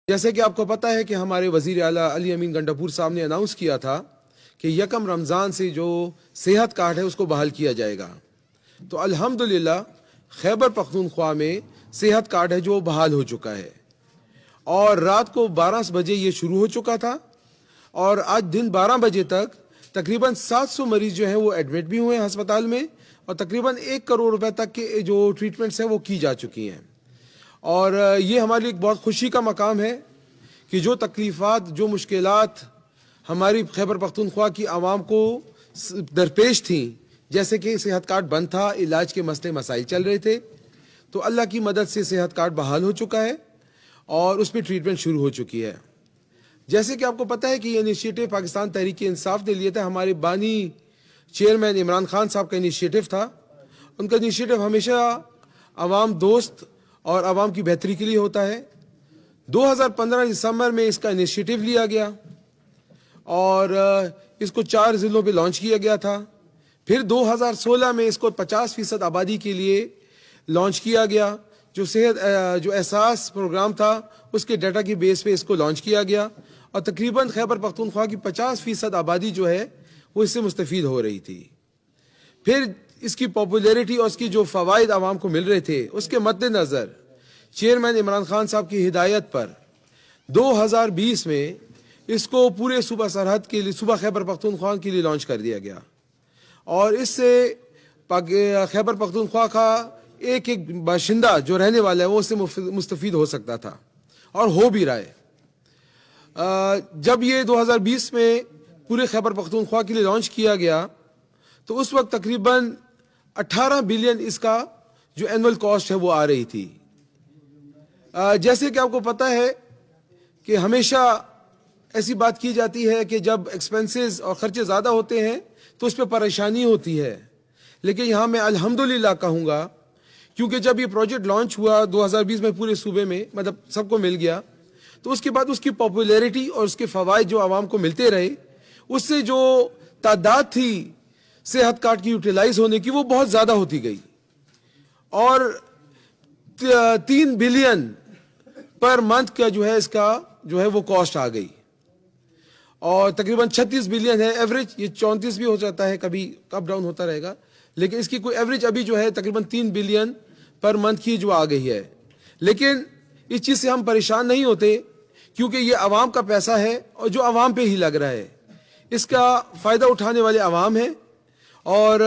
جیسے کہ آپ کو پتہ ہے کہ ہمارے وزیر اعلیٰ علی امین گنڈاپور صاحب نے اناؤنس کیا تھا کہ یکم رمضان سے جو صحت کارڈ ہے اس کو بحال کیا جائے گا، تو الحمدللہ خیبر پختونخوا میں صحت کارڈ ہے جو بحال ہو چکا ہے، اور رات کو 12 بجے یہ شروع ہو چکا تھا، اور آج دن 12 بجے تک تقریباً 700 مریض جو ہیں وہ ایڈمٹ بھی ہوئے ہیں ہسپتال میں، اور تقریباً 1 کروڑ روپے تک کے جو ٹریٹمنٹس ہیں وہ کی جا چکی ہیں۔ اور یہ ہمارے لیے ایک بہت خوشی کا مقام ہے کہ جو تکلیفات، جو مشکلات ہماری خیبر پختونخوا کی عوام کو درپیش تھیں، جیسے کہ صحت کارڈ بند تھا، علاج کے مسئلے مسائل چل رہے تھے، تو اللہ کی مدد سے صحت کارڈ بحال ہو چکا ہے اور اس پہ ٹریٹمنٹ شروع ہو چکی ہے۔ جیسے کہ آپ کو پتہ ہے کہ یہ انیشیٹو پاکستان تحریک انصاف نے لیا تھا، ہمارے بانی چیئرمین عمران خان صاحب کا انیشیٹو تھا۔ ان کا انیشیٹو ہمیشہ عوام دوست اور عوام کی بہتری کے لیے ہوتا ہے۔ 2015 دسمبر میں اس کا انیشیٹو لیا گیا اور اس کو 4 ضلعوں پہ لانچ کیا گیا تھا۔ پھر 2016 میں اس کو 50% آبادی کے لیے لانچ کیا گیا، جو احساس پروگرام تھا اس کے ڈیٹا کی بیس پہ اس کو لانچ کیا گیا، اور تقریباً خیبر پختونخوا کی 50% آبادی جو ہے وہ اس سے مستفید ہو رہی تھی۔ پھر اس کی پاپولیرٹی اور اس کی جو فوائد عوام کو مل رہے تھے، اس کے مد نظر چیئرمین عمران خان صاحب کی ہدایت پر 2020 میں اس کو پورے صوبہ سرحد کے لیے، صوبہ خیبر پختونخوا کے لیے لانچ کر دیا گیا، اور اس سے خیبر پختونخوا کا ایک باشندہ جو رہنے والا ہے وہ اس سے مستفید ہو سکتا تھا، اور ہو بھی رہا ہے۔ جب یہ 2020 میں پورے خیبر پختونخوا کے لیے لانچ کیا گیا تو اس وقت تقریباً 18 بلین اس کا جو اینول کاسٹ ہے وہ آ رہی تھی۔ جیسے کہ آپ کو پتہ ہے کہ ہمیشہ ایسی بات کی جاتی ہے کہ جب ایکسپنسز اور خرچے زیادہ ہوتے ہیں تو اس پہ پریشانی ہوتی ہے، لیکن یہاں میں الحمدللہ کہوں گا، کیونکہ جب یہ پروجیکٹ لانچ ہوا 2020 میں پورے صوبے میں، مطلب سب کو مل گیا، تو اس کے بعد اس کی پاپولیرٹی اور اس کے فوائد جو عوام کو ملتے رہے، اس سے جو تعداد تھی صحت کارڈ کی یوٹیلائز ہونے کی وہ بہت زیادہ ہوتی گئی، اور 3 بلین پر منتھ کا جو ہے اس کا جو ہے وہ کاسٹ آ گئی، اور تقریباً 36 بلین ہے ایوریج، یہ 34 بھی ہو جاتا ہے، کبھی اپ ڈاؤن ہوتا رہے گا، لیکن اس کی کوئی ایوریج ابھی جو ہے تقریباً 3 بلین پر منتھ کی جو آ گئی ہے۔ لیکن اس چیز سے ہم پریشان نہیں ہوتے، کیونکہ یہ عوام کا پیسہ ہے اور جو عوام پہ ہی لگ رہا ہے، اس کا فائدہ اٹھانے والے عوام ہیں، اور